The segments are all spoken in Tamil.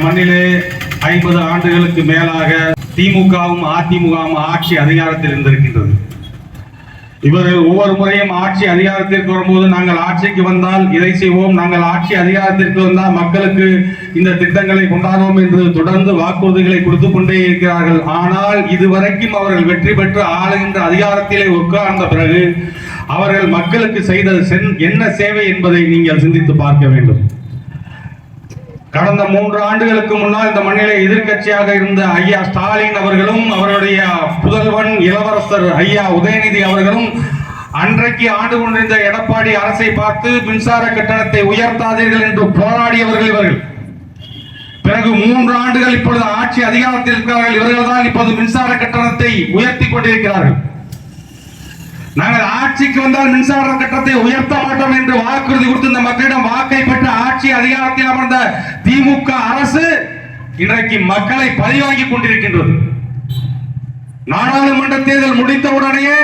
மண்ணிலே 50 ஆண்டுகளுக்கு மேலாக திமுகவும் அதிமுகவும் ஆட்சி அதிகாரத்தில் இருந்திருக்கின்றது. இவர்கள் ஒவ்வொரு முறையும் ஆட்சி அதிகாரத்திற்கு வரும்போது நாங்கள் ஆட்சிக்கு வந்தால் இதை செய்வோம், நாங்கள் ஆட்சி அதிகாரத்திற்கு வந்தால் மக்களுக்கு இந்த திட்டங்களை கொண்டாடுவோம் என்று தொடர்ந்து வாக்குறுதிகளை கொடுத்துக் கொண்டே இருக்கிறார்கள். ஆனால் இதுவரைக்கும் அவர்கள் வெற்றி பெற்று ஆளுகின்ற அதிகாரத்திலே உட்கார்ந்த பிறகு அவர்கள் மக்களுக்கு செய்த என்ன சேவை என்பதை நீங்கள் சிந்தித்து பார்க்க வேண்டும். கடந்த 3 ஆண்டுகளுக்கு முன்னால் இந்த மண்ணிலே எதிர்க்கட்சியாக இருந்த ஐயா ஸ்டாலின் அவர்களும் அவருடைய புதல்வன் இளவரசர் ஐயா உதயநிதி அவர்களும் அன்றைக்கு ஆண்டு கொண்டிருந்த எடப்பாடி அரசை பார்த்து மின்சார கட்டணத்தை உயர்த்தாதீர்கள் என்று போராடியவர்கள் இவர்கள். பிறகு 3 ஆண்டுகள் இப்பொழுது ஆட்சி அதிகாரத்தில் இருக்கிறார்கள். இவர்கள் தான் இப்போது மின்சார கட்டணத்தை உயர்த்தி கொண்டிருக்கிறார்கள். நாங்கள் ஆட்சிக்கு வந்தால் மின்சார கட்டணத்தை உயர்த்த மாட்டோம் என்று வாக்குறுதி கொடுத்து இந்த மக்களிடம் வாக்கை பெற்று ஆட்சி அதிகாரத்தில் அமர்ந்த திமுக அரசு இன்றைக்கு மக்களை பழிவாங்கிக் கொண்டிருக்கின்றது. நாடாளுமன்ற தேர்தல் முடித்தவுடனேயே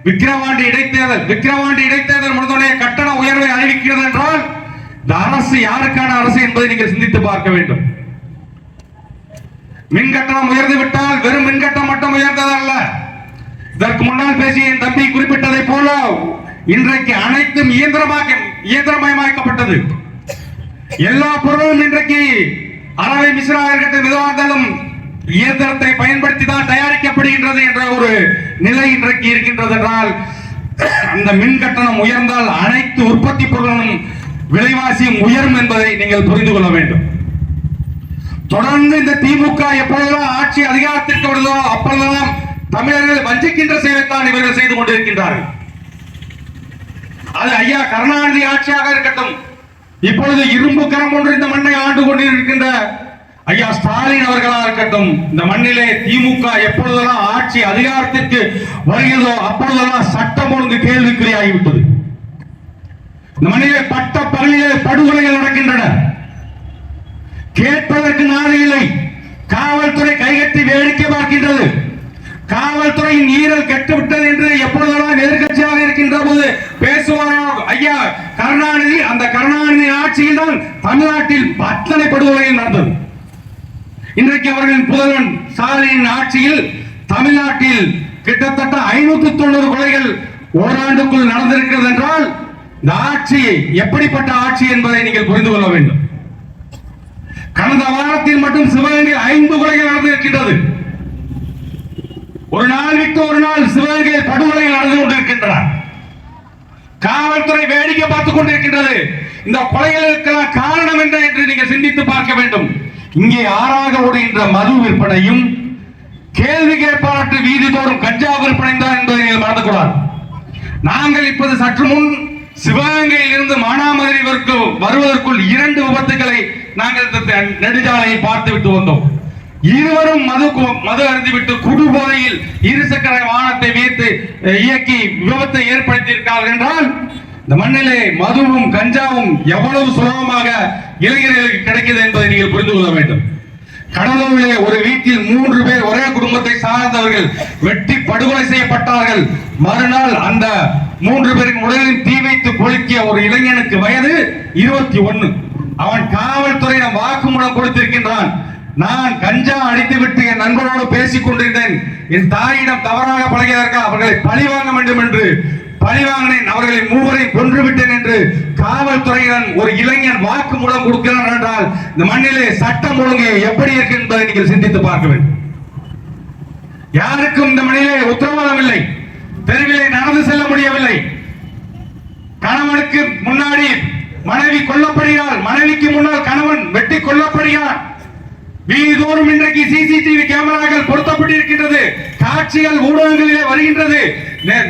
விக்கிரவாண்டி இடைத்தேர்தல் முடிந்தவுடனே கட்டண உயர்வை அறிவிக்கிறது என்றால் இந்த அரசு யாருக்கான அரசு என்பதை நீங்கள் சிந்தித்து பார்க்க வேண்டும். மின் கட்டணம் உயர்ந்து விட்டால் வெறும் மின் கட்டணம் மட்டும் உயர்ந்ததல்ல, இதற்கு முன்னால் பேசிய என் தம்பி குறிப்பிட்டதை போல இன்றைக்கு அனைத்தும் இயந்திரமயமாக்கப்பட்டது. எல்லா பொருளும் இன்றைக்கு அரவை மிஸ்ரா இருக்கட்டும் எதுவாக இருந்தாலும் இயந்திரத்தை பயன்படுத்தி தான் தயாரிக்கப்படுகின்றது என்ற ஒரு நிலை இன்றைக்கு இருக்கின்றது என்றால் அந்த மின் கட்டணம் உயர்ந்தால் அனைத்து உற்பத்தி பொருளும் விலைவாசியும் உயரும் என்பதை நீங்கள் புரிந்து கொள்ள வேண்டும். தொடர்ந்து இந்த திமுக எப்பொழுதெல்லாம் ஆட்சி அதிகாரத்திற்கு வருதோ அப்பொழுதெல்லாம் தமிழர்கள் வஞ்சிக்கின்ற சேவைத்தான் இவர்கள் செய்து கொண்டிருக்கின்றார்கள். அது ஐயா கருணாநிதி ஆட்சியாக இருக்கட்டும், இப்பொழுது இரும்பு கரம் ஒன்று இந்த மண்ணை ஆண்டு கொண்டிருக்கின்ற ஐயா ஸ்டாலின் அவர்களாக இருக்கட்டும், இந்த மண்ணிலே திமுக எப்பொழுதெல்லாம் ஆட்சி அதிகாரத்திற்கு வருகிறதோ அப்பொழுதெல்லாம் சட்டம் ஒழுங்கு கேள்விக்குறியாகிவிட்டது. இந்த மண்ணிலே பட்ட பகலிலே படுகொலைகள் நடக்கின்றன. கேட்பதற்கு நாடு இல்லை. காவல்துறை கைகட்டி வேடிக்கை பார்க்கின்றது. காவல்துறையின் ஈரல் கெட்டுவிட்டது என்று எப்பொழுதெல்லாம் எதிர்கட்சியாக இருக்கின்ற போது பேசுவாரோ ஐயா கருணாநிதி, அந்த கருணாநிதி ஆட்சியில் தான் தமிழ்நாட்டில் அத்தனை படுகொலைகள் நடந்தது. இன்றைக்கு அவர்களின் புதல்வன் ஸ்டாலின் ஆட்சியில் தமிழ்நாட்டில் கிட்டத்தட்ட 590 கொலைகள் ஓராண்டுக்குள் நடந்திருக்கிறது என்றால் இந்த ஆட்சி எப்படிப்பட்ட ஆட்சி என்பதை நீங்கள் புரிந்து கொள்ள வேண்டும். கடந்த வாரத்தில் மட்டும் சிவகங்கையில் 5 கொலைகள் நடந்திருக்கின்றது. ஒரு நாள் விட்டு ஒரு நாள் சிவகங்கையில் படுகொலைகள் நடந்து கொண்டிருக்கின்றன. காவல்துறை வேடிக்கை பார்த்துக் கொண்டிருக்கின்றது. இந்த கொலைகளுக்கெல்லாம் காரணம் என்ன என்று நீங்கள் சிந்தித்து பார்க்க வேண்டும். இங்கே ஆறாக ஓடுகின்ற மது விற்பனையும் கேள்வி கேட்பாளற்ற வீதி தோறும் கஞ்சா விற்பனை தான் என்பதை நீங்கள் மறந்துக்கூடாது. நாங்கள் இப்போது சற்று முன் சிவகங்கையில் இருந்து மானாமதுரை வருவதற்குள் 2 விபத்துக்களை நாங்கள் நெடுஞ்சாலையை பார்த்துவிட்டு வந்தோம். இருவரும் மது அருந்திவிட்டு குடுபோதையில் இருசக்கர வாகனத்தை வைத்து இயக்கி விபத்தை ஏற்படுத்தியிருக்கிறார்கள் என்றால் இந்த மண்ணிலே மதுவும் கஞ்சாவும் எவ்வளவு சுலபமாக இளைஞர்களுக்கு கிடைக்கிறது என்பதை நீங்கள் புரிந்து கொள்ள வேண்டும். கடலூரிலே ஒரு வீட்டில் 3 பேர் ஒரே குடும்பத்தை சார்ந்தவர்கள் வெட்டி படுகொலை செய்யப்பட்டார்கள். மறுநாள் அந்த 3 பேரின் உடலில் தீ வைத்து கொளுத்திய ஒரு இளைஞனுக்கு வயது 21. அவன் காவல்துறையிடம் வாக்குமூலம் கொடுத்திருக்கின்றான். நான் கஞ்சா அடித்துவிட்டு என் நண்பரோடு பேசிக் கொண்டிருந்தேன். என் தாயிடம் தவறாக பழகியதற்காக அவர்களை பழிவாங்க வேண்டும் என்று பழிவாங்கினேன். அவர்களை 3 கொன்றுவிட்டேன் என்று காவல்துறையினர் ஒரு இளைஞன் வாக்குமூலம் கொடுக்கிறார் என்றால் இந்த மண்ணிலே சட்டம் ஒழுங்கு எப்படி இருக்கு என்பதை நீங்கள் சிந்தித்து பார்க்க வேண்டும். யாருக்கும் இந்த மண்ணிலே உத்தரவாதம் இல்லை. தெருவிலே நடந்து செல்ல முடியவில்லை. கணவனுக்கு முன்னாடி மனைவி கொல்லப்படுகிறார், மனைவிக்கு முன்னால் கணவன் வெட்டி கொல்லப்படுகிறார். வீதிதோறும் இன்றைக்கு சிசிடிவி கேமராக்கள் பொருத்தப்பட்டிருக்கின்றது. காட்சிகள் ஊடகங்களிலே வருகின்றது.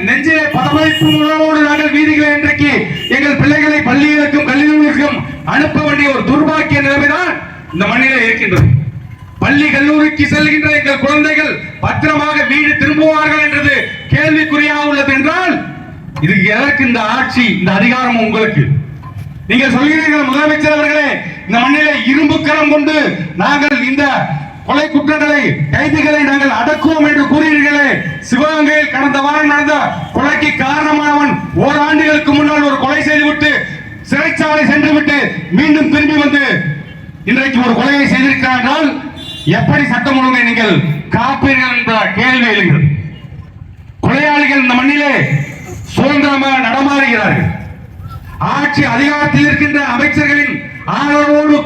நெஞ்சிலே பதவைப்பு உணவோடு நாங்கள் வீதிகளை இன்றைக்கு எங்கள் பிள்ளைகளை பள்ளிகளுக்கும் கல்லூரிகளுக்கும் அனுப்ப வேண்டிய ஒரு துர்பாக்கிய நிலைமைதான் இந்த மண்ணிலே இருக்கின்றது. பள்ளி கல்லூரிக்கு செல்கின்ற எங்கள் குழந்தைகள் பத்திரமாக வீடு திரும்புவார்கள் என்றது கேள்விக்குறியாக உள்ளது என்றால் இது எதற்கு இந்த ஆட்சி, இந்த அதிகாரம் உங்களுக்கு? நீங்கள் சொல்கிறீர்கள் முதலமைச்சர் அவர்களே, இந்த மண்ணிலே இரும்பு கரம் கொண்டு நாங்கள் இந்த கொலை குற்றங்களை கைதிகளை நாங்கள் அடக்குவோம் என்று கூறுகிறீர்களே. சிவகங்கையில் கடந்த வாரம் நடந்த கொலைக்கு காரணமானவன் ஓராண்டுகளுக்கு முன்னால் ஒரு கொலை செய்துவிட்டு சிறைச்சாலை சென்று விட்டு மீண்டும் திரும்பி வந்து இன்றைக்கு ஒரு கொலையை செய்திருக்கிறார்கள், எப்படி சட்டம் ஒழுங்கை நீங்கள் காப்பீர்கள் என்ற கேள்வி எழுகிறது. கொலையாளிகள் இந்த மண்ணிலே சுதந்திரமாக நடமாறுகிறார்கள். ஆட்சி அதிகாரத்தில் இருக்கின்ற அமைச்சர்களின் ஆதரவோடு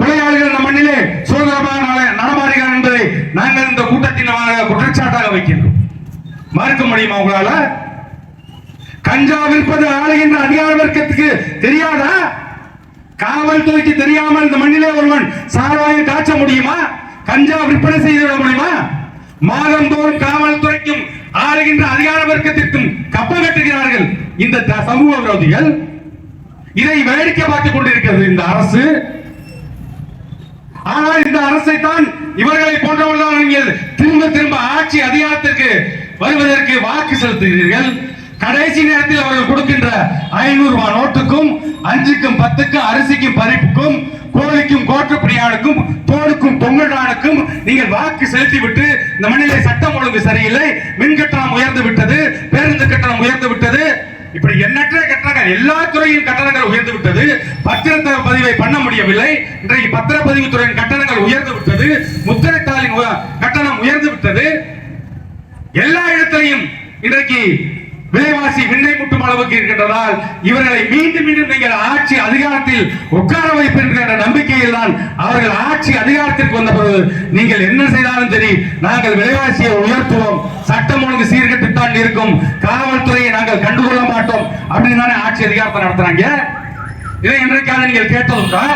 கொலையாளிகள் இந்த மண்ணிலே சுதந்திரமாக நடமாறுகிறார் என்பதை நாங்கள் இந்த கூட்டத்தின் குற்றச்சாட்டாக வைக்கின்றோம். மறுக்க முடியுமா உங்களால? கஞ்சா விற்பது ஆளுகின்ற அதிகார வர்க்கத்துக்கு தெரியாதா? காவல்துறைக்கு தெரியாமல் இந்த மண்ணிலே ஒருவன் சாராயம் காய்ச்ச முடியுமா? கஞ்சா விற்பனை செய்து முடியுமா? மாதந்தோறும் காவல்துறைக்கும் ஆளுகின்ற அதிகார வர்க்கத்திற்கும் கப்பம் கட்டுகிறார்கள் இந்த சமூக விரோதிகள். இதை வேடிக்கை பார்த்துக் கொண்டிருக்கிறது இந்த அரசு. ஆனால் இந்த அரசை தான் இவர்களை போன்றவர்கள் நீங்கள் திரும்ப திரும்ப ஆட்சி அதிகாரத்திற்கு வருவதற்கு வாக்கு செலுத்துகிறீர்கள். கடைசி நேரத்தில் அவர்கள் கொடுக்கின்ற 500 ரூபாய் நோட்டுக்கும் 5க்கும் 10க்கும் அரிசிக்கும் பறிப்புக்கும் கோழிக்கும் கோட்டுப்பிடியானுக்கும் தோடுக்கும் பொங்கலானுக்கும் நீங்கள் வாக்கு செலுத்திவிட்டு இந்த மண்ணிலே சட்டம் ஒழுங்கு சரியில்லை, மின் கட்டணம் உயர்ந்து விட்டது, பேருந்து கட்டணம் உயர்ந்து விட்டது, இப்படி எண்ணற்ற கட்டணங்கள் எல்லா துறையின் கட்டணங்கள் உயர்ந்து விட்டது. பத்திர பதிவை பண்ண முடியவில்லை. இன்றைக்கு பத்திரப்பதிவு துறையின் கட்டணங்கள் உயர்ந்து விட்டது, முத்திரைத்தாளின் கட்டணம் உயர்ந்து விட்டது. எல்லா இடத்திலையும் இன்றைக்கு விலைவாசி விண்ணை முட்டும் அளவுக்கு இருக்கின்றதால் இவர்களை மீண்டும் மீண்டும் நீங்கள் ஆட்சி அதிகாரத்தில் உட்கார வைப்பீர்கள் என்ற நம்பிக்கையில் தான் அவர்கள் ஆட்சி அதிகாரத்திற்கு வந்த பிறகு நீங்கள் என்ன செய்தாலும் சரி நாங்கள் விலைவாசியை உயர்த்துவோம், சட்டம் ஒழுங்கு சீர்கட்டுத்தான் இருக்கும், காவல்துறையை நாங்கள் கண்டுகொள்ள மாட்டோம் அப்படின்னு தானே ஆட்சி அதிகாரத்தை நடத்துறாங்க. இதை என்றைக்காவது நீங்கள் கேட்டதுண்டா?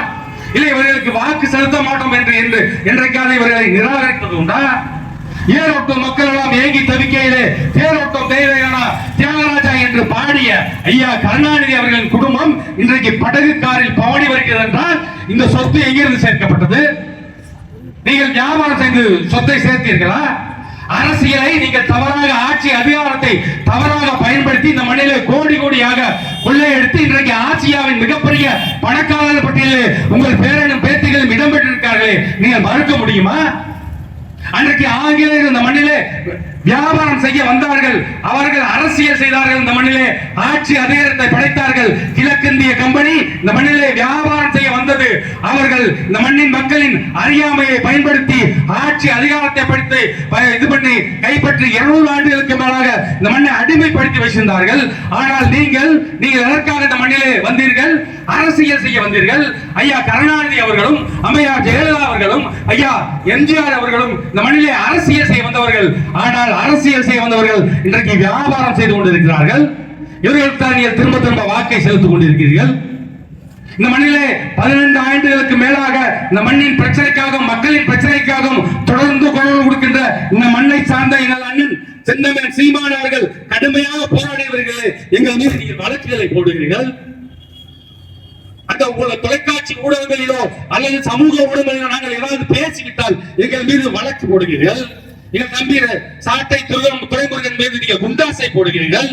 இல்லை இவர்களுக்கு வாக்கு செலுத்த மாட்டோம் என்று என்றைக்காவது இவர்களை நிராகரிப்பது உண்டா? ஏரோட்டம் மக்கள் எல்லாம் ஏங்கி தவிக்கையிலே தேரோட்டம் தேவையானா தியாகராஜா என்று பாடிய ஐயா கருணாநிதி அவர்களின் குடும்பம் இன்றைக்கு படகு காரில் பவனி வருகிறது என்றால் இந்த சொத்து எங்கிருந்து சேர்க்கப்பட்டது? நீங்கள் வியாபாரம் செய்து சொத்தை சேர்த்தீர்களா? அரசியலை நீங்கள் தவறாக ஆட்சி அதிகாரத்தை தவறாக பயன்படுத்தி இந்த மண்ணிலே கோடி கோடியாக கொள்ளையடித்து இன்றைக்கு ஆசியாவின் மிகப்பெரிய பணக்காரர் பட்டியலில் உங்கள் பேரனும் பேத்திகளும் இடம்பெற்றிருக்கார்களே, நீங்கள் மறுக்க முடியுமா? அன்றைக்கு ஆங்கிலேயர் இந்த மண்ணிலே வியாபாரம் செய்ய வந்தார்கள், அவர்கள் அரசியல் செய்தார்கள், இந்த மண்ணிலே ஆட்சி அதிகாரத்தை படைத்தார்கள். கிழக்கிந்திய கம்பெனி இந்த மண்ணிலே வியாபாரம் செய்ய வந்தது. அவர்கள் இந்த மண்ணின் மக்களின் அறியாமையை பயன்படுத்தி ஆட்சி அதிகாரத்தை படித்து இது பண்ணி கைப்பற்றி 200 ஆண்டுகளுக்கு மேலாக இந்த மண்ணை அடிமைப்படுத்தி வைத்திருந்தார்கள். ஆனால் நீங்கள் எதற்காக இந்த மண்ணிலே வந்தீர்கள்? அரசியல் செய்ய வந்தீர்கள். ஐயா கருணாநிதி அவர்களும் அம்மையார் ஜெயலலிதா அவர்களும் ஐயா எம்ஜிஆர் அவர்களும் இந்த மண்ணிலே அரசியல் செய்ய வந்தவர்கள். ஆனால் அரசியல் செய்ய வந்தவர்கள் இன்றைக்கு வியாபாரம் செய்து கொண்டிருக்கிறார்கள். இவர்கள் தான் நீங்கள் திரும்ப திரும்ப வாக்கை செலுத்திக் கொண்டிருக்கிறீர்கள். இந்த மண்ணிலே 12 ஆண்டுகளுக்கு மேலாக இந்த மண்ணின் பிரச்சனைக்காகவும் மக்களின் பிரச்சனைக்காகவும் தொடர்ந்து குரல் கொடுக்கின்ற இந்த மண்ணை சார்ந்த எங்கள் அண்ணன் செந்தமிழன் சீமான் அவர்கள் கடுமையாக போராடியவர்களே, எங்கள் மீது நீங்கள் வழக்குகளை போடுகிறீர்கள். அந்த தொலைக்காட்சி ஊடகங்களிலோ அல்லது சமூக ஊடகங்களிலோ நாங்கள் ஏதாவது பேசிவிட்டால் எங்கள் மீது வழக்கு போடுகிறீர்கள். எங்கள் தம்பி சாட்டை துரைமுருகன் மீது நீங்கள் குண்டாசை போடுகிறீர்கள்.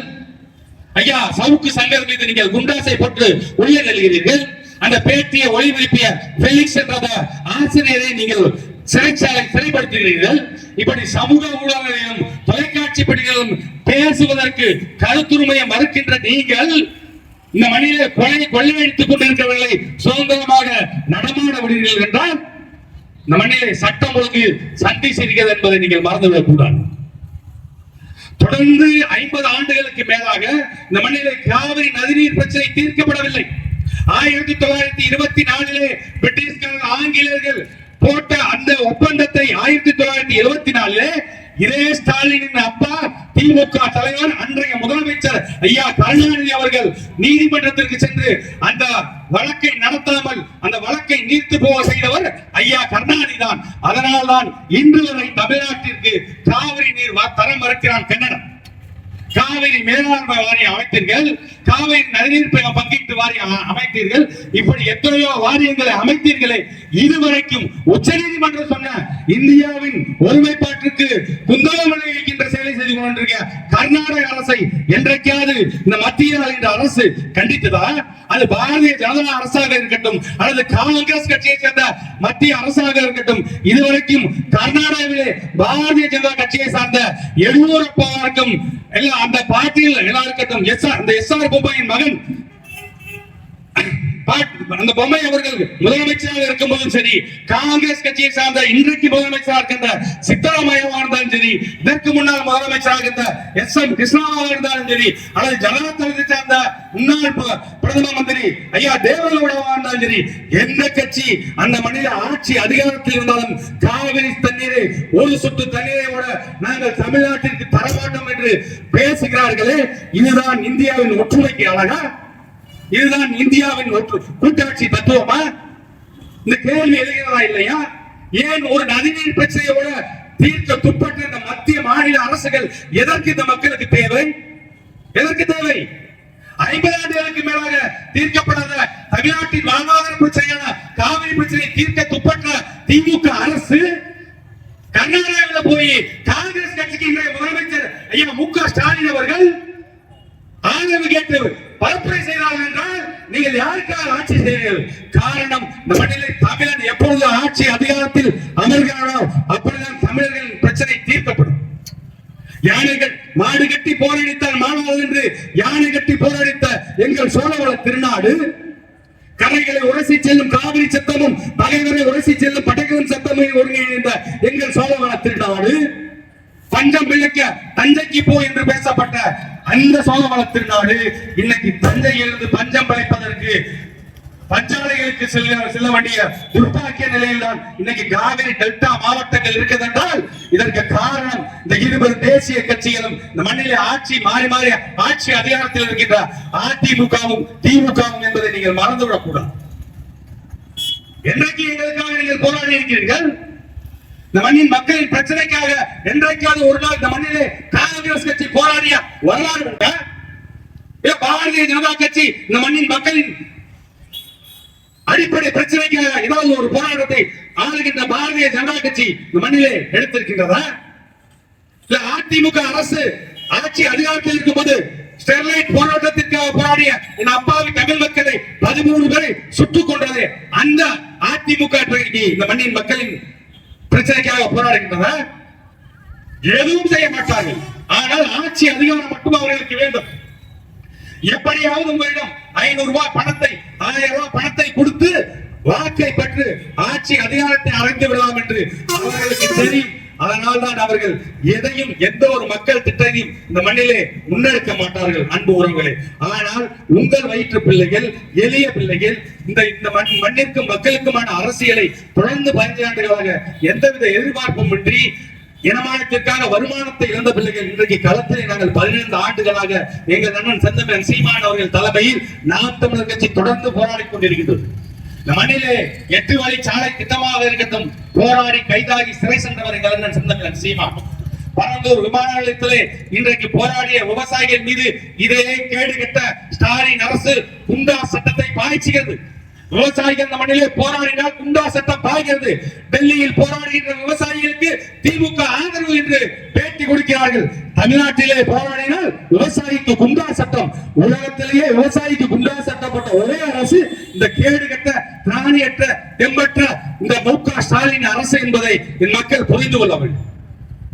ஐயா சவுக்கு சங்கர் மீது நீங்கள் குண்டாசை போட்டு உள்ளே நெல்கிறீர்கள். அந்த பேட்டியை ஒளிபரப்பிய பெலிக்ஸ் என்ற ஆசிரியரை நீங்கள் சிறைப்படுத்துகிறீர்கள். இப்படி சமூக ஊடகங்களிலும் தொலைக்காட்சி பட்டியலிலும் பேசுவதற்கு கருத்துரிமையை மறுக்கின்ற நீங்கள் இந்த மண்ணிலே கொள்ளையடித்துக் கொண்டிருக்கிறவர்களை சுதந்திரமாக நடமாட விடுகிறீர்கள் என்றால் இந்த மண்ணிலே சட்டம் ஒழுங்கு சந்தி செய்கிறது என்பதை நீங்கள் மறந்துவிடக் கூடாது. தொடர்ந்து 50 ஆண்டுகளுக்கு மேலாக இந்த மண்ணிலே காவிரி நதிநீர் பிரச்சனை தீர்க்கப்படவில்லை. 1924 பிரிட்டிஷ்காரர்கள் ஆங்கிலேயர்கள் போட்ட அந்த ஒப்பந்தத்தை 1974 இதே ஸ்டாலினின் அப்பா திமுக தலைவர் அன்றைய முதலமைச்சர் ஐயா கருணாநிதி அவர்கள் நீதிமன்றத்திற்கு சென்று அந்த வழக்கை நடத்தாமல் அந்த வழக்கை நீர்த்து போக செய்தவர் ஐயா கருணாநிதி தான். அதனால்தான் இன்று வரை தமிழ்நாட்டிற்கு காவிரி நீர் தரம் மறுக்கிறான் கன்னடம். காவிரி மேலாண்மை வாரியம் அமைத்தீர்கள், காவிரி நதிநீர் பங்கீட்டு வாரியம் அமைத்தீர்கள், இப்படி எத்தனையோ வாரியங்களை அமைத்தீர்களே. இதுவரைக்கும் உச்ச நீதிமன்றம் சொன்ன இந்தியாவின் ஒருமைப்பாட்டிற்கு குந்தகம் விளைவிக்கின்ற செயலை செய்து கொண்டிருக்க கர்நாடக அரசை என்றைக்காவது இந்த மத்திய அரசு கண்டித்ததா? அது பாரதிய ஜனதா அரசாக இருக்கட்டும் அல்லது காங்கிரஸ் கட்சியை சேர்ந்த மத்திய அரசாக இருக்கட்டும், இதுவரைக்கும் கர்நாடகாவிலே பாரதிய ஜனதா கட்சியை சார்ந்த எடியூரப்பாவுக்கும் அந்த பார்ட்டியில் எல்லாம் இருக்கட்டும், எஸ்ஆர் பொம்மையின் மகன் அந்த பொம்மை அவர்கள் முதலமைச்சராக இருக்கும் போதும் சரி, காங்கிரஸ் கட்சியை சார்ந்த இன்றைக்கு முதலமைச்சராக இருக்கின்ற சித்தராமையாவா இருந்தாலும் சரி, இதற்கு முன்னால் முதலமைச்சராக இருந்த SM கிருஷ்ணாவாக இருந்தாலும் சரி, அல்லது ஜனதா தளத்தை சார்ந்த முன்னாள் பிரதம மந்திரி ஐயா தேவகவுடாவா இருந்தாலும் சரி, எந்த கட்சி அந்த மண்ணில் ஆட்சி அதிகாரத்தில் இருந்தாலும் காவிரி தண்ணீரை ஒரு சொட்டு தண்ணீரை கூட நாங்கள் தமிழ்நாட்டிற்கு தரமாட்டோம் என்று பேசுகிறார்களே, இதுதான் இந்தியாவின் ஒற்றுமைக்கு அழகா? இதுதான் இந்தியாவின் கூட்டாட்சி தத்துவமா? இந்த கேள்வி எழுகிறதா இல்லையா? ஏன் ஒரு நதிநீர் பிரச்சனையோட தீர்க்க துப்பற்ற இந்த மத்திய மாநில அரசுகள் எதற்கு இந்த மக்களுக்கு தேவை? எதற்கு தேவை? 50 ஆண்டுகளுக்கு மேலாக தீர்க்கப்படாத தமிழ்நாட்டின் வாழ்வாதார பிரச்சனையான காவிரி பிரச்சனையை தீர்க்க துப்பற்ற திமுக அரசு கர்நாடகாவில் போய் காங்கிரஸ் கட்சிக்கு இன்றைய முதலமைச்சர் ஐயா MK ஸ்டாலின் அவர்கள் ஆதரவு கேட்டு பரப்புரை செய்தார்கள் என்றால் நீங்கள் யாருக்காக ஆட்சி செய்கிறீர்கள்? காரணம், இந்த மண்ணிலே தமிழன் எப்பொழுது ஆட்சி அதிகாரத்தில் அமர்கிறானோ அப்பொழுதுதான் தமிழர்களின் பிரச்சனை தீர்க்கப்படும். யானைகள் மாடு கட்டி போராடித்தால் மாணவர்கள் என்று யானை கட்டி போராடித்த எங்கள் சோழவள திருநாடு, கரைகளை உரசி செல்லும் காவிரி சத்தமும் பகைவரை உரசி செல்லும் படைகளின் சத்தமும் ஒருங்கிணைந்த எங்கள் சோழவள திருநாடு, பஞ்சம் பிள்ளைக்க தஞ்சைக்கு போ என்று பேசப்பட்ட அந்த சோழவள திருநாடு இன்னைக்கு தஞ்சையிலிருந்து பஞ்சம் பிழைப்பதற்கு பஞ்சாலைகளுக்கு செல்ல வேண்டிய துர்பாக்கிய நிலையில் தான் இன்னைக்கு காவிரி டெல்டா மாவட்டங்கள் இருக்குது என்றால் இதற்கு காரணம் இந்த 20 தேசிய கட்சிகளும் இந்த மண்ணிலே ஆட்சி மாறி மாறி ஆட்சி அதிகாரத்தில் இருக்கின்ற அதிமுகவும் திமுகவும் என்பதை நீங்கள் மறந்துவிடக் கூடாது. என்றைக்கு எங்களுக்காக நீங்கள் போராடி இருக்கிறீர்கள்? இந்த மண்ணின் மக்களின் பிரச்சனைக்காக என்றைக்காவது ஒரு நாள் இந்த மண்ணிலே காங்கிரஸ் கட்சி போராடிய வரலாறு உண்டா? பாரதிய ஜனதா கட்சி இந்த மண்ணின் மக்களின் அடிப்படை பிரச்சனைக்காக ஏதாவது ஒரு போராட்டத்தை ஆளுகின்ற பாரதிய ஜனதா கட்சி இந்த மண்ணிலே எடுத்திருக்கின்றதா? இல்ல அதிமுக அரசு ஆட்சி அதிகாரத்தில் இருக்கும் போது ஸ்டெர்லைட் போராட்டத்திற்காக போராடிய என் அப்பாவி தமிழ் மக்களை 13 பேரை சுட்டுக் கொண்டது அந்த அதிமுக இந்த மண்ணின் மக்களின் பிரச்சனைக்காக போராடுகின்றன? எதுவும் செய்ய மாட்டார்கள். ஆனால் ஆட்சி அதிகாரம் மட்டும் அவர்களுக்கு வேண்டும். எப்படியாவது உங்களிடம் 500 ரூபாய் பணத்தை 1000 ரூபாய் பணத்தை கொடுத்து வாக்கை பெற்று ஆட்சி அதிகாரத்தை அடைந்து விடலாம் என்று அவர்களுக்கு தெரியும். அதனால் தான் அவர்கள் எதையும் எந்த ஒரு மக்கள் திட்டத்தையும் இந்த மண்ணிலே முன்னெடுக்க மாட்டார்கள் அன்பு உறவுகளே. ஆனால் உங்கள் வயிற்று பிள்ளைகள், எளிய பிள்ளைகள் இந்த மண்ணிற்கும் மக்களுக்குமான அரசியலை தொடர்ந்து 15 ஆண்டுகளாக எந்தவித எதிர்பார்ப்பும் இன்றி இனமானத்திற்காக வருமானத்தை இழந்த பிள்ளைகள் இன்றைக்கு களத்திலே நாங்கள் 15 ஆண்டுகளாக எங்கள் அண்ணன் செந்தமிழன் சீமான் அவர்கள் தலைமையில் நாம் தமிழர் கட்சி தொடர்ந்து போராடி கொண்டிருக்கின்றது. இந்த மண்ணிலே 8 வழி சாலை திட்டமாக இருக்கட்டும் போராடி கைதாகி சிறை சென்றவர் எங்கள் அண்ணன் செந்தமிழன் சீமான். பரந்தூர் விமான நிலையத்திலே இன்றைக்கு போராடிய விவசாயிகள் மீது இதே கேடு கெட்ட ஸ்டாலின் அரசு குண்டா சட்டத்தை பாய்ச்சுகிறது. விவசாயிகள் இந்த மண்ணிலே போராடினால் குண்டா சட்டம் பாய்கிறது. டெல்லியில் போராடுகின்ற விவசாயிகளுக்கு திமுக ஆதரவு என்று பேட்டி கொடுக்கிறார்கள். தமிழ்நாட்டிலே போராடினால் விவசாயிக்கு குண்டா சட்டம். உலகத்திலேயே விவசாயிக்கு குண்டா சட்டம் போட்ட ஒரே அரசு இந்த கேடு கட்ட திராணியற்ற தெம்பற்ற இந்த MK ஸ்டாலின் அரசு என்பதை என் மக்கள் புரிந்து கொள்ள வேண்டும்.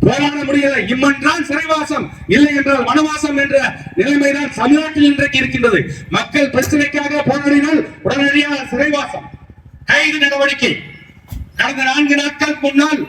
போராட முடியல, இம்மென்றால் சிறைவாசம், இல்லை என்றால் வனவாசம் என்ற நிலைமைதான் தமிழ்நாட்டில் இன்றைக்கு இருக்கின்றது. மக்கள் பிரச்சனைக்காக போராடினால் உடனடியாக சிறைவாசம், கைது நடவடிக்கை. கடந்த 4 நாட்களுக்கு முன்னால்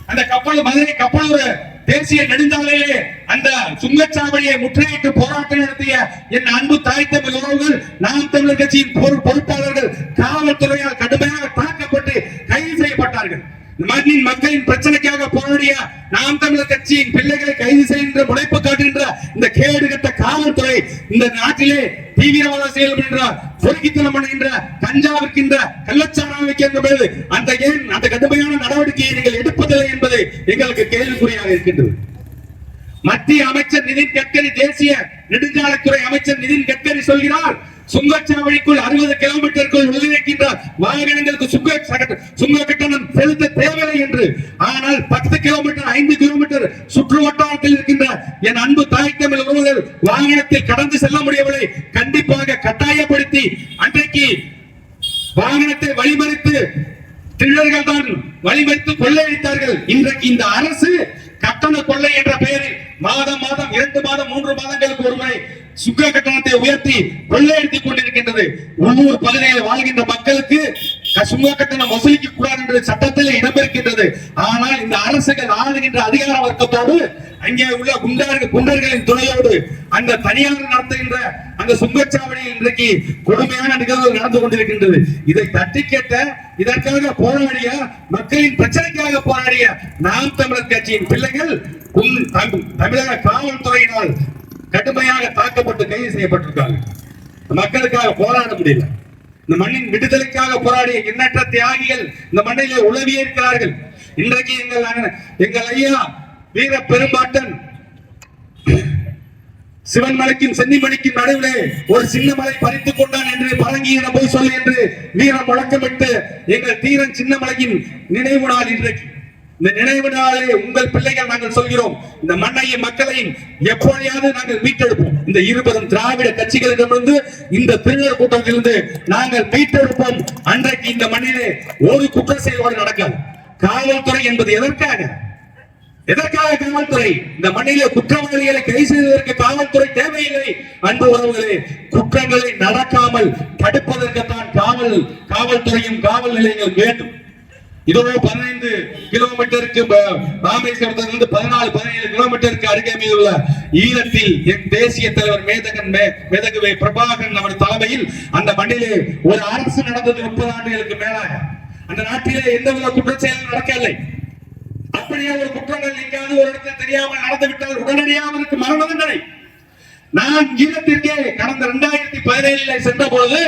அந்த மதுரை கப்பலூர் தேசிய நெடுஞ்சாலையிலே அந்த சுங்கச்சாவடியை முற்றுகையிட்டு போராட்டம் நடத்திய என் அன்பு தாய் தமிழ் உறவுகள், நாம் தமிழர் கட்சியின் பொறுப்பாளர்கள் காவல்துறையால் கடுமையாக தாக்கப்பட்டு கைது செய்யப்பட்டார்கள். மண்ணின் மக்களின் பிரச்சனைக்காக போராடிய நாம் தமிழர் கட்சியின் பிள்ளைகளை கைது செய்கின்ற முனைப்பு காட்டுகின்ற இந்த கேடு கட்ட காவல்துறை இந்த நாட்டிலே தீவிரவாத செயல்படுகின்ற பொறுக்கித்தனம் பண்ணுகின்ற கஞ்சா விற்கின்ற கள்ளச்சாராயம் விற்கின்ற அந்த கடுமையான நடவடிக்கையை நீங்கள் எடுப்பதில்லை என்பது எங்களுக்கு கேள்விக்குறியாக இருக்கின்றது. மத்திய அமைச்சர் நிதின் கட்கரி, தேசிய நெடுஞ்சாலைத்துறை அமைச்சர் நிதின் கட்கரி சொல்கிறார், சுங்கச்சாவடிக்குள் 60 கிலோமீட்டருக்குள் உள்ளிருக்கின்ற வாகனங்களுக்கு சுங்க கட்டணம் செலுத்த தேவையில்லை என்று. ஆனால் 10 கிலோமீட்டர் 5 கிலோமீட்டர் சுற்று வட்டாரத்தில் இருக்கின்ற என் அன்பு தாய் தமிழ் உறவுகள் வாகனத்தில் கடந்து செல்ல முடியவில்லை. கண்டிப்பாக கட்டாயப்படுத்தி அன்றைக்கு வாகனத்தை வழிமறித்து திருடர்கள் தான் வழிமறித்து கொள்ளையடித்தார்கள். இன்றைக்கு இந்த அரசு கட்டண கொள்ளை என்ற பெயரில் மாதம் 2 மாதம் 3 மாதங்களுக்கு ஒருமுறை சுங்க கட்டணத்தை உயர்த்தி கொள்ளையடித்துக் கொண்டிருக்கின்றது. உள்ளூர் பகுதிகளில் வாழ்கின்ற மக்களுக்கு சுங்க கட்டணம் வசூலிக்க கூடாது என்ற சட்டத்தில் இடம்பெறுகின்றது. ஆனால் இந்த அரசுகள் ஆளுகின்ற அதிகார வர்க்கத்தோடு அங்கே உள்ள குண்டர்களின் துணையோடு அந்த தனியார் நடத்துகின்ற அந்த சுங்கச்சாவடியில் இன்றைக்கு கொடுமையான நிகழ்வுகள் நடந்து கொண்டிருக்கின்றது. இதை தட்டி கேட்ட, இதற்காக போராடிய, மக்களின் பிரச்சனைக்காக போராடிய நாம் தமிழர் கட்சியின் பிள்ளைகள் தமிழக காவல்துறையினால் கடுமையாக தாக்கப்பட்டு கைது செய்யப்பட்டிருக்காங்க. மக்களுக்காக போராட முடியல. இந்த மண்ணின் விடுதலைக்காக போராடிய எண்ணற்ற தியாகிகள் இந்த மண்ணிலே உலவியே இருக்கிறார்கள். இன்றைக்கு எங்கள் ஐயா வீர பெரும்பாட்டன் சிவன்மலைக்கும் சென்னிமணிக்கும் நடுவிலே ஒரு சின்ன மலை பறித்துக் கொண்டான் என்று பரங்கியிடம் போய் சொல்லி என்று வீரம் முழக்கமிட்டு எங்கள் தீரன் சின்னமலையின் நினைவு நாள் இன்றைக்கு. இந்த நினைவு நாளே உங்கள் பிள்ளைகள் நாங்கள் சொல்கிறோம், இந்த மண்ணையும் மக்களையும் எப்படியாவது நாங்கள் மீட்டெடுப்போம். இந்த இருபெரும் திராவிட கட்சிகளிடமிருந்து, இந்த திருநர் கூட்டத்திலிருந்து நாங்கள் மீட்டெடுப்போம். அன்றைக்கு இந்த மண்ணிலே ஒரு குற்ற செயல்பாடு நடக்காது. காவல்துறை என்பது எதற்காக காவல்துறை? இந்த மண்ணிலே குற்றவாளிகளை கைது செய்வதற்கு காவல்துறை தேவையில்லை. அன்பு உறவுகளே, குற்றங்களை நடக்காமல் தடுப்பதற்குத்தான் காவல்துறையும் காவல் நிலையங்கள் வேண்டும். இதோ 15 கிலோமீட்டருக்கு ராமேஸ்வரத்திலிருந்து 14-17 கிலோமீட்டருக்கு அருகே உள்ள ஈழத்தில் என் தேசிய தலைவர் மேதகுவே பிரபாகரன் அவர் தலைமையில் அந்த மண்ணிலே ஒரு அரசு நடந்தது 30 ஆண்டுகளுக்கு மேலாக. அந்த நாட்டிலே எந்தவித குற்றச்செயலும் நடக்கவில்லை. அப்படியே ஒரு குற்றங்கள் எங்காவது ஒரு இடத்தில் தெரியாமல் நடந்துவிட்டால் உடனடியாக அவருக்கு மரண தண்டனை. நான் ஈழத்திற்கே கடந்த 2017 சென்ற பொழுது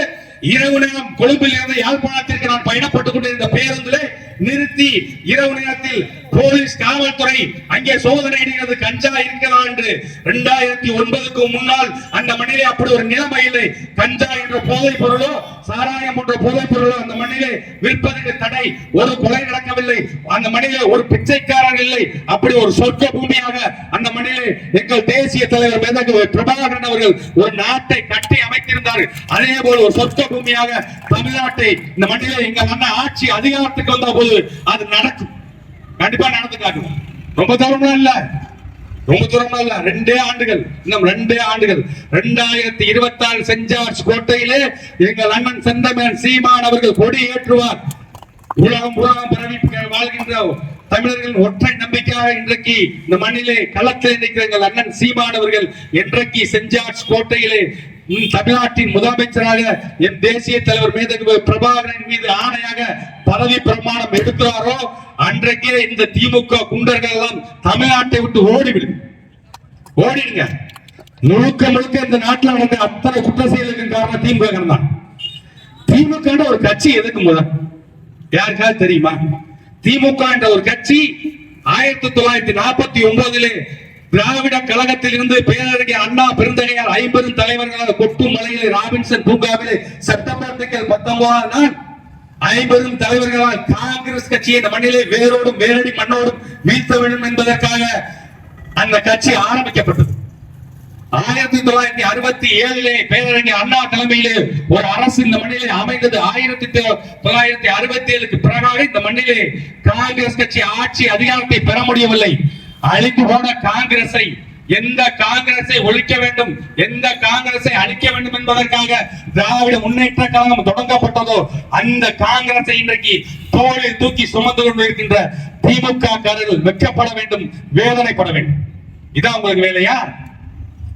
இரவு நேரம் கொழும்பில் இருந்து யாழ்ப்பாணத்திற்கு நான் பயணப்பட்டுக் கொண்டிருந்த பேருந்திலே நிறுத்தி இரவு நேரத்தில் போலீஸ் காவல்துறை அங்கே சோதனை இடுகிறது, கஞ்சா இருக்கிறதா என்று. 2009க்கு முன்னால் அந்த மண்ணிலே அப்படி ஒரு நிலைமை இல்லை. கஞ்சா என்ற போதைப் பொருளோ சாராயம் என்ற போதைப் பொருளோ அந்த மண்ணிலே விற்பதற்கு தடை. ஒரு கொலை நடக்கவில்லை. அந்த மண்ணிலே ஒரு பிச்சைக்காரர் இல்லை. அப்படி ஒரு சொர்க்க பூமியாக அந்த மண்ணிலே எங்கள் தேசிய தலைவர் மேதகு பிரபாகரன் அவர்கள் ஒரு நாட்டை கட்டி அமைத்திருந்தார். அதே போல ஒரு சொர்க்க பூமியாக தமிழ்நாட்டை இந்த மண்ணிலே எங்கள் அண்ணன் ஆட்சி அதிகாரத்துக்கு வந்த போது அது நடக்கும். கண்டிப்பா நடந்து காட்டும். ரொம்ப தூரம் இல்ல, 2 ஆண்டுகள், இன்னும் 2 ஆண்டுகள். 2026 சென்ட் ஜார்ஜ் கோட்டையிலே எங்கள் அண்ணன் செந்தமேன் சீமான் அவர்கள் கொடி ஏற்றுவார். உலகம் பரவி வாழ்கின்ற தமிழர்களின் ஒற்றை நம்பிக்கையாக இன்றைக்கு இந்த மண்ணிலே களத்தில் நிற்கிற எங்கள் அண்ணன் சீமான் அவர்கள் என்றைக்கு சென்ட் ஜார்ஜ் கோட்டையிலே தமிழ்நாட்டின் முதலமைச்சராக என் தேசிய தலைவர் மேதகு பிரபாகரன் மீது ஆணையாக பதவி பிரமாணம் எடுக்கிறாரோ அன்றைக்கே இந்த திமுக குண்டர்கள் எல்லாம் தமிழ்நாட்டை விட்டு ஓடிடுங்க. முழுக்க இந்த நாட்டில் நடந்த அத்தனை குற்ற செயலுக்கு காரணம் திமுக தான். திமுக ஒரு கட்சி எதுக்கு முதல் யாருக்காவது தெரியுமா? திமுக என்ற ஒரு கட்சி 1949 திராவிட கழகத்தில் இருந்து பேரறிஞர் அண்ணா பெருந்தகையார் 50 தலைவர்களாக கொட்டும் மலையிலே ராபின்சன் பூங்காவிலே செப்டம்பர் 19 நாள் 50 தலைவர்களால் காங்கிரஸ் கட்சியை இந்த மண்ணிலே வேரோடும் வேரடி மண்ணோடும் வீழ்த்த வேண்டும் என்பதற்காக அந்த கட்சி ஆரம்பிக்கப்பட்டது. 1967 பேரறிஞர் அண்ணா தலைமையிலே ஒரு அரசு இந்த மண்ணிலே அமைந்தது. 1967க்கு பிறகாக இந்த மண்ணிலே காங்கிரஸ் கட்சி ஆட்சி அதிகாரத்தை பெற முடியவில்லை. அழிந்து போன காங்கிரஸை, எந்த காங்கிரஸை ஒழிக்க வேண்டும், எந்த காங்கிரஸை அழிக்க வேண்டும் என்பதற்காக திராவிட முன்னேற்ற கழகம் தொடங்கப்பட்டதோ அந்த காங்கிரஸை இன்றைக்கு தோளில் தூக்கி சுமந்து கொண்டிருக்கின்ற திமுக காரர்கள் வெட்கப்பட வேண்டும், வேதனைப்பட வேண்டும். இதான் உங்களுக்கு வேலையா?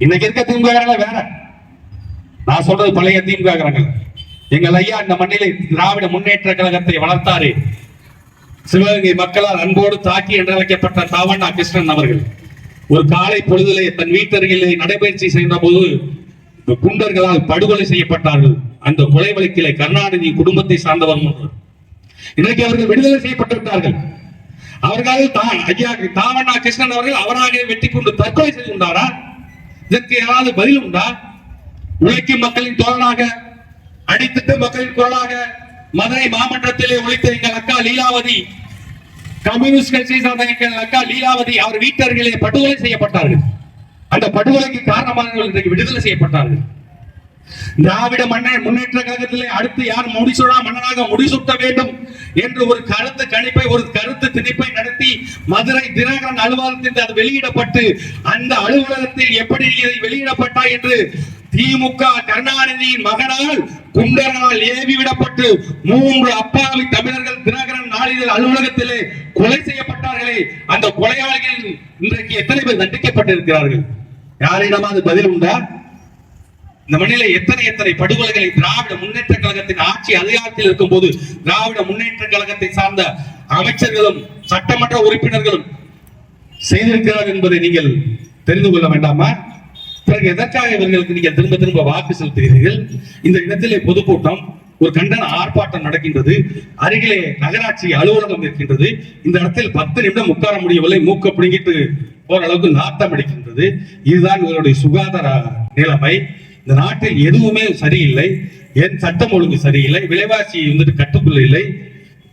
இன்னைக்கு இருக்க திமுக வேற. நான் சொல்றது பழைய திமுக. எங்கள் ஐயா இந்த மண்ணிலே திராவிட முன்னேற்ற கழகத்தை வளர்த்தாரு. சிவகங்கை மக்களால் அன்போடு தாக்கி என்றழைக்கப்பட்ட தாவண்ணா கிருஷ்ணன் அவர்கள் ஒரு காலை பொழுதிலே தன் வீட்டருகிலே நடைபயிற்சி செய்த போது குண்டர்களால் படுகொலை செய்யப்பட்டார்கள். அந்த கொலை வழக்கிலே கருணாநிதி குடும்பத்தை சார்ந்தவர். இன்றைக்கு அவர்கள் விடுதலை செய்யப்பட்டு விட்டார்கள். அவர்கள் ஐயா தாவண்ணா கிருஷ்ணன் அவர்கள் அவராக வெட்டி கொண்டு தற்கொலை செய்து கொண்டாரா? இதற்கு ஏதாவது பதில் உண்டா? உழைக்கும் மக்களின் தோழனாக, அடித்திட்ட மக்களின் குரலாக மதுரை மாமன்றத்திலே ஒழித்த எங்கள் அக்கா லீலாவதி, கம்யூனிஸ்ட் கட்சியை சார்ந்த எங்கள் அக்கா லீலாவதி அவர் வீட்டர்களே படுகொலை செய்யப்பட்டார்கள். அந்த படுகொலைக்கு காரணமானவர்கள் இன்றைக்கு விடுதலை செய்யப்பட்டார்கள். திராவிட முன்னேற்ற கழகத்திலே அடுத்து யார் முடிசூடா மன்னனாக முடிசூட்ட வேண்டும் என்று ஒரு கருத்து கணிப்பை, ஒரு கருத்து திணிப்பை நடத்தி மதுரை தினகரன் அலுவலகத்தில் அது வெளியிடப்பட்டு, அந்த அலுவலகத்தில் எப்படி இதை வெளியிடப்பட்டா என்று திமுக கருணாநிதியின் மகனால் குண்டரால் ஏவி விடப்பட்டு 3 அப்பாவி தமிழர்கள் தினகரன் நாளிதழ் அலுவலகத்திலே கொலை செய்யப்பட்டார்களே, அந்த கொலையாளிகள் இன்றைக்கு எத்தனை பேர் தண்டிக்கப்பட்டிருக்கிறார்கள்? யாரிடமாவது பதில் உண்டா? இந்த மண்ணிலே எத்தனை படுகொலைகளை திராவிட முன்னேற்ற கழகத்தின் ஆட்சி அதிகாரத்தில் இருக்கும் போது திராவிட முன்னேற்ற கழகத்தை சார்ந்த அமைச்சர்களும் சட்டமன்ற உறுப்பினர்களும் செய்திருக்கிறார்கள் என்பதை நீங்கள் தெரிந்து கொள்ள வேண்டாமா? பிறகு எதற்காக இவர்களுக்கு நீங்கள் திரும்ப வாக்கு செலுத்துகிறீர்கள்? இந்த இடத்திலே பொதுக்கூட்டம், ஒரு கண்டன ஆர்ப்பாட்டம் நடக்கின்றது, அருகிலே நகராட்சி அலுவலகம் இருக்கின்றது. இந்த இடத்தில் 10 நிமிடம் உட்கார முடியவில்லை, மூக்க பிடிங்கிட்டு போற அளவுக்கு நாட்டம் அடிக்கின்றது. இதுதான் இவருடைய சுகாதார நிலைமை. இந்த நாட்டில் எதுவுமே சரியில்லை, என் சட்டம் ஒழுங்கு சரியில்லை, விலைவாசி கட்டுக்குள்ள இல்லை,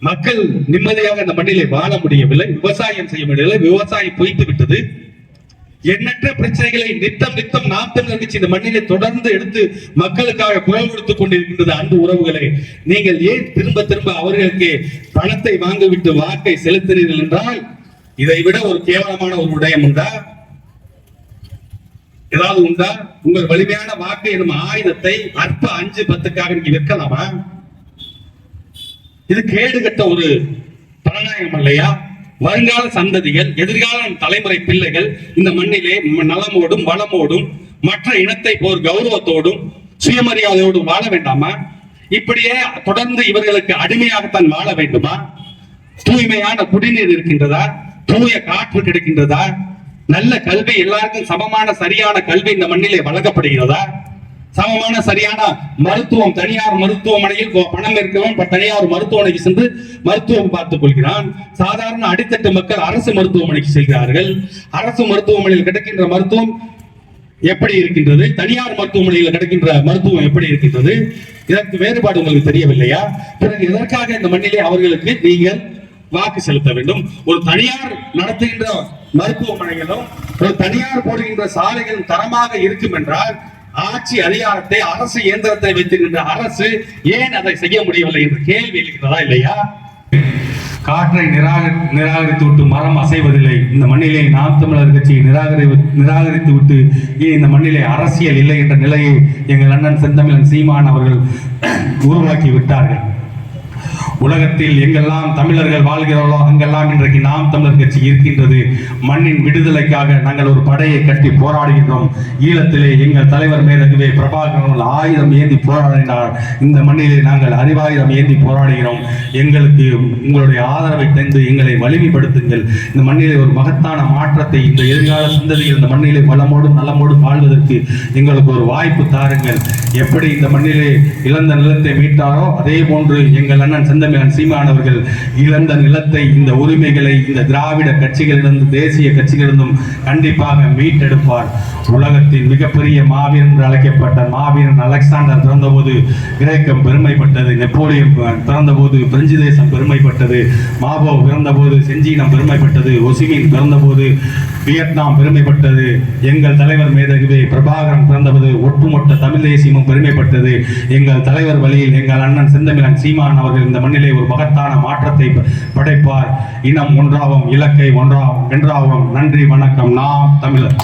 மக்கள் நிம்மதியாக இந்த மண்ணிலே வாழ முடியவில்லை, விவசாயம் செய்ய முடியவில்லை, விவசாயம் பொய்த்து விட்டது. எண்ணற்ற பிரச்சனைகளை நித்தம் நாம் தமிழர் கட்சி இந்த மண்ணிலே தொடர்ந்து எடுத்து மக்களுக்காக குரல் கொடுத்துக் கொண்டிருக்கின்றது. அன்பு உறவுகளை, நீங்கள் ஏன் திரும்ப அவர்களுக்கு பணத்தை வாங்கிவிட்டு வாக்கை செலுத்தினீர்கள் என்றால், இதை விட ஒரு கேவலமான ஒரு விடயம் உண்டா? ஏதாவது உண்டா? உங்கள் வலிமையான வாக்கு எனும் ஆயுதத்தை அற்ப 5-10க்காக நீங்க விற்கலாமா? இது கேடுகட்ட ஒரு பணநாயகம் இல்லையா? வருங்கால சந்ததிகள், எதிர்கால தலைமுறை பிள்ளைகள் இந்த மண்ணிலே நலமோடும் வளமோடும் மற்ற இனத்தை போர் கௌரவத்தோடும் சுயமரியாதையோடும் வாழ வேண்டாமா? இப்படியே தொடர்ந்து இவர்களுக்கு அடிமையாகத்தான் வாழ வேண்டுமா? தூய்மையான குடிநீர் இருக்கின்றதா? தூய காற்று கிடைக்கின்றதா? நல்ல கல்வி, எல்லாருக்கும் சமமான சரியான கல்வி இந்த மண்ணிலே வழங்கப்படுகிறதா? சமமான சரியான மருத்துவம், தனியார் மருத்துவமனையில் பணம் இருக்கவன் தனியார் மருத்துவமனைக்கு சென்று மருத்துவம் பார்த்துக் கொள்கிறான். சாதாரண அடித்தட்டு மக்கள் அரசு மருத்துவமனைக்கு செல்கிறார்கள். அரசு மருத்துவமனையில் கிடைக்கின்ற மருத்துவம் எப்படி இருக்கின்றது? தனியார் மருத்துவமனையில் கிடைக்கின்ற மருத்துவம் எப்படி இருக்கின்றது? இதற்கு வேறுபாடு உங்களுக்கு தெரியவில்லையா? பிறகு எதற்காக இந்த மண்ணிலே அவர்களுக்கு நீங்கள் வாக்கு செலுத்த வேண்டும்? ஒரு தனியார் நடத்துகின்ற மருத்துவமனைகளும் ஒரு தனியார் போடுகின்ற சாலைகளும் தரமாக இருக்கும் என்றால், ஆட்சி அதிகாரத்தை அரசு இயந்திரத்தை வைத்திருக்கின்ற அரசு ஏன் அதை செய்ய முடியவில்லை என்ற கேள்வி இருக்கிறதா இல்லையா? காற்றை நிராகரித்து விட்டு மரம் அசைவதில்லை. இந்த மண்ணிலே நாம் தமிழர் கட்சியை நிராகரித்து விட்டு இந்த மண்ணிலே அரசியல் இல்லை என்ற நிலையை எங்கள் அண்ணன் செந்தமிழன் சீமான் அவர்கள் உருவாக்கி விட்டார்கள். உலகத்தில் எங்கெல்லாம் தமிழர்கள் வாழ்கிறார்களோ அங்கெல்லாம் இன்றைக்கு நாம் தமிழர் கட்சி இருக்கின்றது. மண்ணின் விடுதலைக்காக நாங்கள் ஒரு படையை கட்டி போராடுகின்றோம். ஈழத்திலே எங்கள் தலைவர் மேதகுவே பிரபாகரன் ஆயுதம் ஏந்தி போராடினார். இந்த மண்ணிலே நாங்கள் அறிவாயுதம் ஏந்தி போராடுகிறோம். எங்களுக்கு உங்களுடைய ஆதரவை தந்து எங்களை வலிமைப்படுத்துங்கள். இந்த மண்ணிலே ஒரு மகத்தான மாற்றத்தை இந்த எதிர்கால சந்ததியில் இந்த மண்ணிலே வளமோடும் நலமோடும் வாழ்வதற்கு எங்களுக்கு ஒரு வாய்ப்பு தாருங்கள். எப்படி இந்த மண்ணிலே இழந்த நிலத்தை மீட்டாரோ அதே போன்று எங்கள் அண்ணன் செந்தமிழன் சீமான் அவர்கள் இழந்த நிலத்தை, இந்த உரிமைகளை இந்த திராவிட கட்சிகளிலிருந்து, தேசிய கட்சிகளிலிருந்தும் கண்டிப்பாக மீட்டெடுப்பார். உலகத்தின் மிகப்பெரிய மாவீரன் என்று அழைக்கப்பட்ட மாவீரன் அலெக்சாண்டர் பிறந்தபோது கிரேக்கம் பெருமைப்பட்டது, நெப்போலியன் பிறந்தபோது பிரெஞ்சு தேசம் பெருமைப்பட்டது, மாபோ பிறந்தபோது செஞ்சீனம் பெருமைப்பட்டது, ஒசிமின் பிறந்தபோது வியட்நாம் பெருமைப்பட்டது, எங்கள் தலைவர் மேதகுவே பிரபாகரன் பிறந்தபோது ஒட்டுமொத்த தமிழ் தேசியமும் பெருமைப்பட்டது. எங்கள் தலைவர் வழியில் எங்கள் அண்ணன் செந்தமிழன் சீமான் அவர்கள் இந்த மண்ணிலே ஒரு மகத்தான மாற்றத்தை படைப்பார். இனம் ஒன்றாவும், இலக்கை ஒன்றாவும் வென்றாவும். நன்றி, வணக்கம். நாம் தமிழர்.